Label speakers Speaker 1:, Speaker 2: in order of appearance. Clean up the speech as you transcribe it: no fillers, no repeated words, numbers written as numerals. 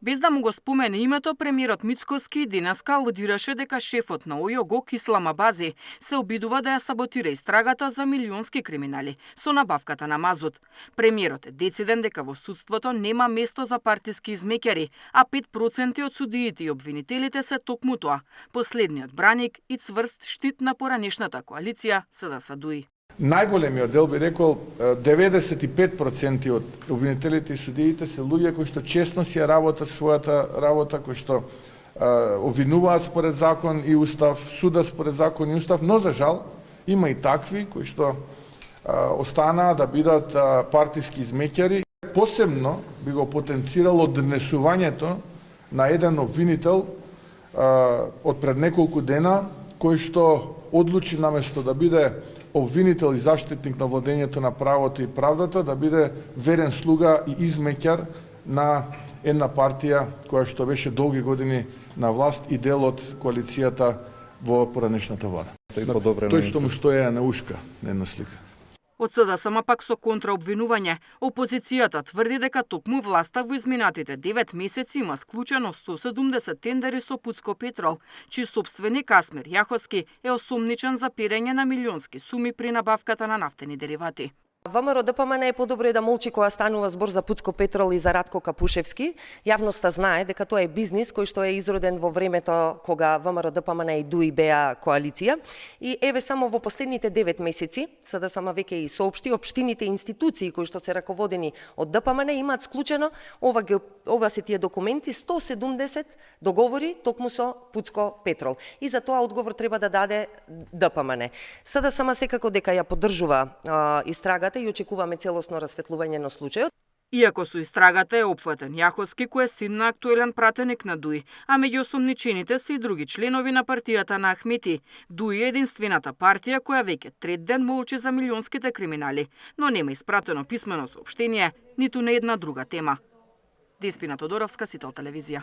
Speaker 1: Без да му го спомене името, премиерот Мицкоски денеска алудираше дека шефот на ОЈО Исламабази се обидува да ја саботира истрагата за милионски криминали со набавката на мазут. Премиерот е дециден дека во судството нема место за партиски измеќари, а 5% од судиите и обвинителите се токму тоа. Последниот браник и цврст штит на поранешната коалиција СДС ДУИ.
Speaker 2: Најголемиот дел би рекол 95% од обвинителите и судиите се луѓе кои што честно си ја работат својата работа, кои што обвинуваат според закон и устав, судат според закон и устав, но за жал има и такви кои што останаа да бидат партиски измеќари. Посебно би го потенцирало донесувањето на еден обвинител од пред неколку дена кој што одлучи наместо да биде обвинител и заштитник на владењето на правото и правдата, да биде верен слуга и измеќар на една партија која што беше долги години на власт и дел од коалицијата во поранешната влада. Тој што му стоеа на ушка на една слика.
Speaker 1: Од СДСМ пак со контраобвинување, опозицијата тврди дека токму власта во изминатите 9 месеци има склучено 170 тендери со Пуцко Петрол, чиј собственик Асмир Јаховски е осомничен за перење на милионски суми при набавката на нафтени деривати.
Speaker 3: ВМРО ДПМН е подобро да молчи кога станува збор за Пуцко Петрол и за Радко Капушевски. Јавноста знае дека тоа е бизнис кој што е изроден во времето кога ВМРО ДПМН и ДУИ беа коалиција. И еве само во последните 9 месеци, СДСМ веќе и соопшти, општините и институции кои што се раководени од ДПМН имаат склучено ова се тие документи 170 договори токму со Пуцко Петрол. И за тоа одговор треба да даде ДПМН. СДСМ секако дека ја поддржува истрагата и очекуваме целосно расветлување на случајот.
Speaker 1: Иако со истрагата е опфатен Јаховски, кој е син на актуелен пратеник на ДУИ, а меѓу осомничените се и други членови на партијата на Ахмети. ДУИ е единствената партија која веќе трет ден молчи за милионските криминали, но нема испратено писмено соопштение ниту на една друга тема. Деспина Тодоровска, Сител телевизија.